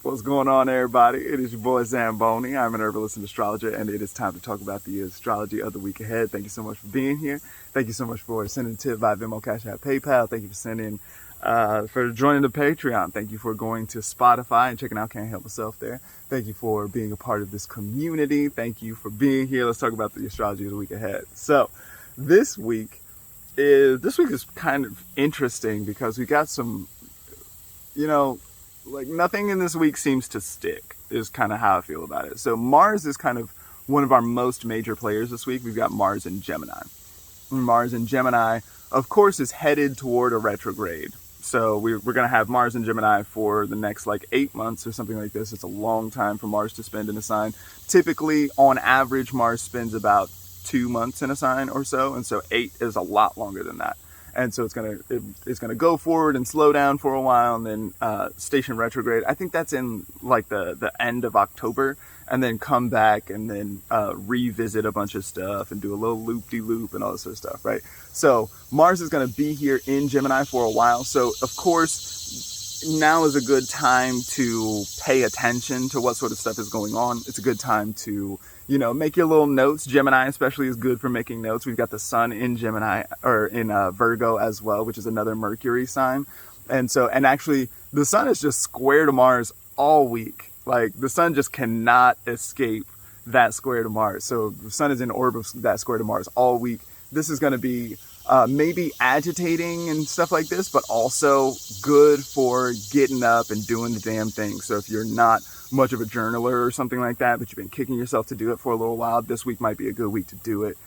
What's going on, everybody? It is your boy Zamboni. I'm an herbalist and astrologer, and it is time to talk about the astrology of the week ahead. Thank you so much for being here. Thank you so much for sending a tip via Venmo, Cash App, PayPal. Thank you for joining the Patreon. Thank you for going to Spotify and checking out Can't Help Myself there. Thank you for being a part of this community. Thank you for being here. Let's talk about the astrology of the week ahead. So, this week is kind of interesting because we got some, like nothing in this week seems to stick is kind of how I feel about it. So Mars is kind of one of our most major players this week. We've got Mars in Gemini. Mars in Gemini, of course, is headed toward a retrograde. So we're going to have Mars in Gemini for the next 8 months or something like this. It's a long time for Mars to spend in a sign. Typically, on average, Mars spends about 2 months in a sign or so. And so 8 is a lot longer than that. And so it's gonna go forward and slow down for a while, and then station retrograde. I think that's in the end of October, and then come back and then revisit a bunch of stuff and do a little loop-de-loop and all this sort of stuff, right? So Mars is gonna be here in Gemini for a while. So of course, now is a good time to pay attention to what sort of stuff is going on. It's a good time to make your little notes. Gemini especially is good for making notes. We've got the sun in Gemini, or in Virgo as well, which is another Mercury sign. And actually the sun is just square to Mars all week. Like the sun just cannot escape that square to Mars. So the sun is in orbit of that square to Mars all week. This is going to be maybe agitating and stuff like this, but also good for getting up and doing the damn thing. So if you're not much of a journaler or something like that, but you've been kicking yourself to do it for a little while, this week might be a good week to do it.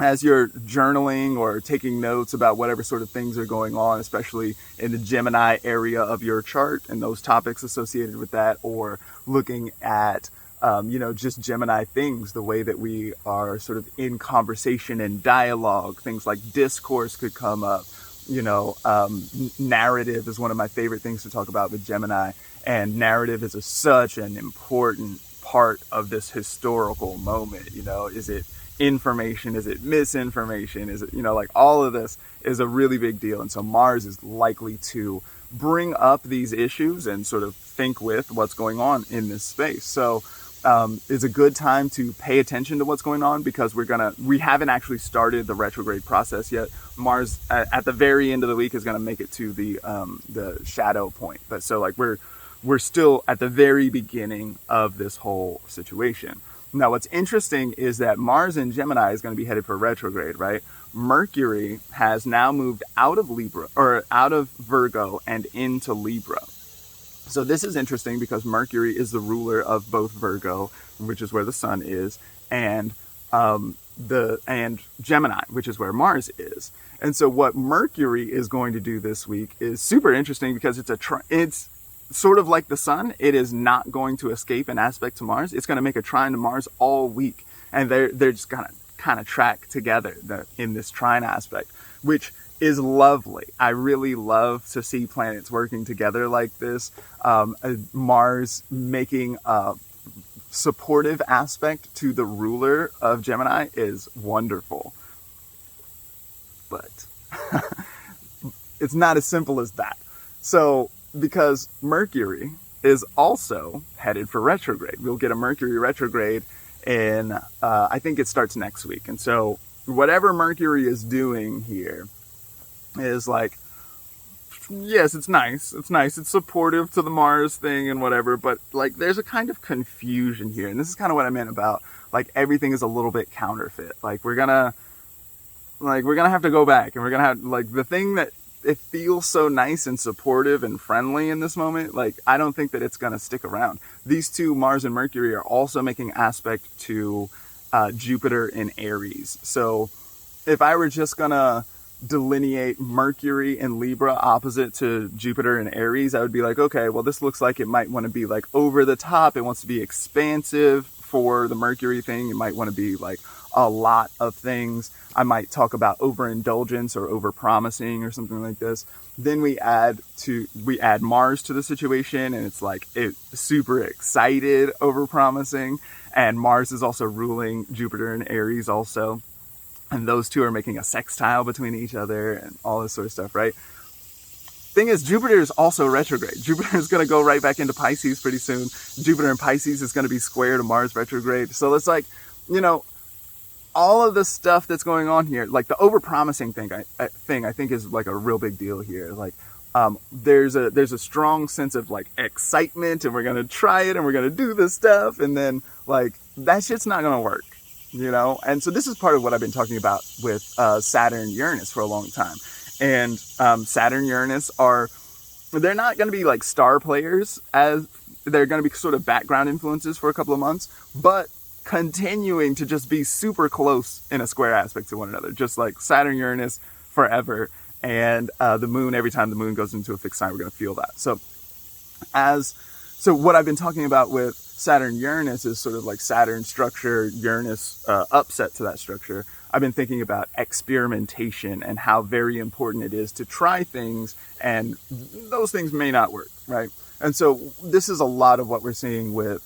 As you're journaling or taking notes about whatever sort of things are going on, especially in the Gemini area of your chart and those topics associated with that, or looking at just Gemini things, the way that we are sort of in conversation and dialogue, things like discourse could come up. Narrative is one of my favorite things to talk about with Gemini, and narrative is such an important part of this historical moment. Is it information? Is it misinformation? Is it, all of this is a really big deal. And so Mars is likely to bring up these issues and sort of think with what's going on in this space. So it's a good time to pay attention to what's going on, because we haven't actually started the retrograde process yet. Mars at the very end of the week is going to make it to the shadow point. But so we're still at the very beginning of this whole situation. Now, what's interesting is that Mars in Gemini is going to be headed for retrograde, right? Mercury has now moved out of Libra, or out of Virgo and into Libra. So this is interesting because Mercury is the ruler of both Virgo, which is where the sun is, and Gemini, which is where Mars is. And so what Mercury is going to do this week is super interesting, because it's sort of like the sun. It is not going to escape an aspect to Mars. It's going to make a trine to Mars all week, and they're just gonna kind of track together in this trine aspect, which is lovely. I really love to see planets working together like this. Mars making a supportive aspect to the ruler of Gemini is wonderful. But it's not as simple as that. So, because Mercury is also headed for retrograde, we'll get a Mercury retrograde in, I think it starts next week. And so whatever Mercury is doing here is yes, it's nice. It's supportive to the Mars thing and whatever, but there's a kind of confusion here. And this is kind of what I meant about everything is a little bit counterfeit. We're gonna have to go back, and we're gonna have the thing that it feels so nice and supportive and friendly in this moment. I don't think that it's gonna stick around. These two, Mars and Mercury, are also making aspect to Jupiter in Aries. So if I were just gonna delineate Mercury in Libra opposite to Jupiter in Aries, I would be okay, well, this looks like it might want to be over the top. It wants to be expansive for the Mercury thing. It might want to be a lot of things. I might talk about overindulgence or overpromising or something like this. Then we add Mars to the situation, and it's super excited, overpromising. And Mars is also ruling Jupiter in Aries also. And those two are making a sextile between each other and all this sort of stuff, right? thing is, Jupiter is also retrograde. Jupiter is going to go right back into Pisces pretty soon. Jupiter in Pisces is going to be square to Mars retrograde. So it's like, you know, all of the stuff that's going on here, like the overpromising thing, I think is like a real big deal here. Like, there's a strong sense of like excitement, and we're gonna try it, and we're gonna do this stuff, and then like that shit's not gonna work, you know. And so this is part of what I've been talking about with Saturn Uranus for a long time. And Saturn Uranus they're not gonna be like star players, as they're gonna be sort of background influences for a couple of months, but continuing to just be super close in a square aspect to one another, just like Saturn Uranus forever. And the moon, every time the moon goes into a fixed sign, we're going to feel that. So what I've been talking about with Saturn Uranus is sort of like Saturn structure, Uranus upset to that structure. I've been thinking about experimentation and how very important it is to try things, and those things may not work, right? And so this is a lot of what we're seeing with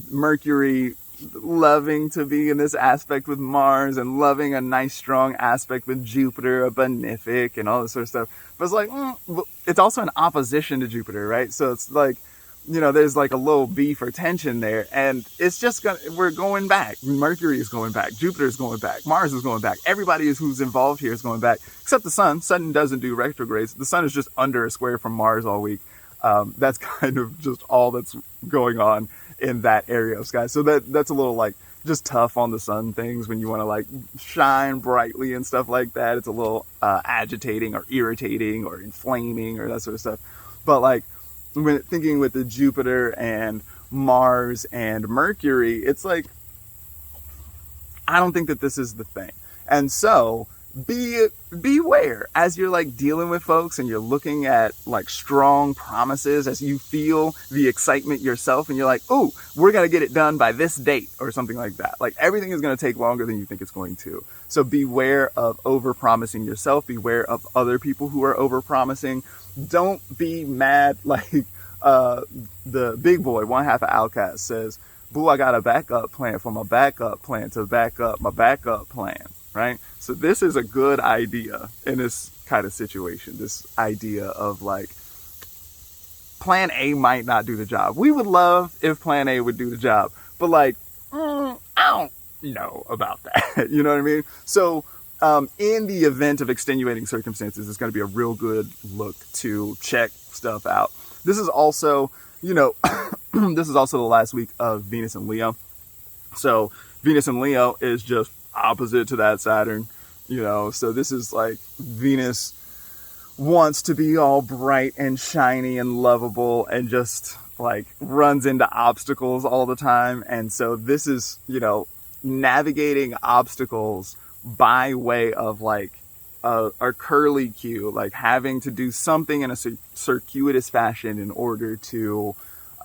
Mercury loving to be in this aspect with Mars, and loving a nice strong aspect with Jupiter, a benefic, and all this sort of stuff. But it's like, it's also an opposition to Jupiter, right? So it's like, you know, there's like a little beef or tension there, and it's just we're going back. Mercury is going back, Jupiter is going back, Mars is going back. Everybody who's involved here is going back, except the Sun. Sun doesn't do retrogrades. The Sun is just under a square from Mars all week. That's kind of just all that's going on in that area of sky. So that's a little like just tough on the Sun things when you want to like shine brightly and stuff like that. It's a little agitating or irritating or inflaming or that sort of stuff. But like when thinking with the Jupiter and Mars and Mercury, it's like, I don't think that this is the thing. And so beware as you're like dealing with folks and you're looking at like strong promises, as you feel the excitement yourself and you're like, oh, we're going to get it done by this date or something like that. Like everything is going to take longer than you think it's going to. So beware of over promising yourself. Beware of other people who are over promising. Don't be mad. Like the big boy, one half of Outcast says, boo, I got a backup plan for my backup plan to back up my backup plan. Right? So this is a good idea in this kind of situation. This idea of like, plan A might not do the job. We would love if plan A would do the job, but like, I don't know about that. You know what I mean? So in the event of extenuating circumstances, it's going to be a real good look to check stuff out. This is also, you know, this is also the last week of Venus and Leo. So Venus and Leo is just opposite to that Saturn, you know. So this is like Venus wants to be all bright and shiny and lovable and just like runs into obstacles all the time. And so this is, you know, navigating obstacles by way of like a curly cue, like having to do something in a circuitous fashion in order to,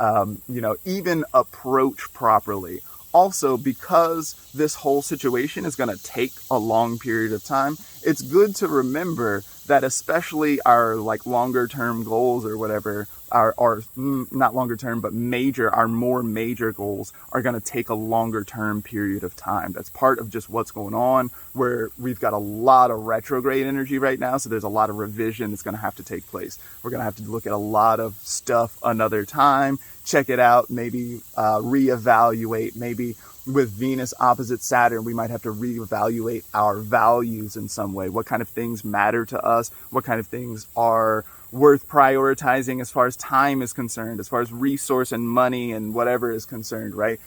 you know, even approach properly. Also, because this whole situation is going to take a long period of time, it's good to remember that especially our like longer term goals or whatever, our not longer term, but our more major goals are going to take a longer term period of time. That's part of just what's going on, where we've got a lot of retrograde energy right now. So there's a lot of revision that's going to have to take place. We're going to have to look at a lot of stuff another time, check it out, maybe reevaluate. Maybe with Venus opposite Saturn, we might have to reevaluate our values in some way. What kind of things matter to us? What kind of things are worth prioritizing as far as time is concerned, as far as resource and money and whatever is concerned, right?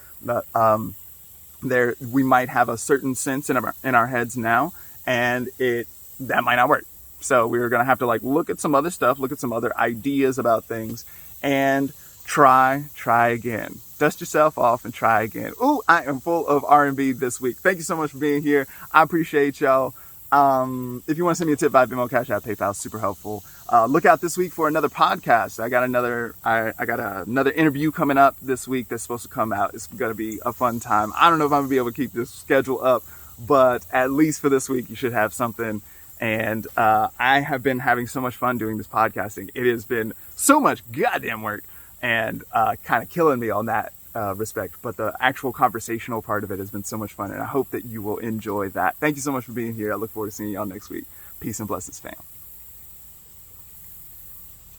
We might have a certain sense in our heads now, and that might not work. So we're going to have to like look at some other stuff, look at some other ideas about things, and try again. Dust yourself off and try again. Ooh, I am full of R&B this week. Thank you so much for being here. I appreciate y'all. If you want to send me a tip via Venmo, Cash App, PayPal, super helpful. Look out this week for another podcast. I got another interview coming up this week that's supposed to come out. It's going to be a fun time. I don't know if I'm going to be able to keep this schedule up, but at least for this week, you should have something. And I have been having so much fun doing this podcasting. It has been so much goddamn work and kind of killing me on that respect. But the actual conversational part of it has been so much fun, and I hope that you will enjoy that. Thank you so much for being here. I look forward to seeing y'all next week. Peace and blessings, fam.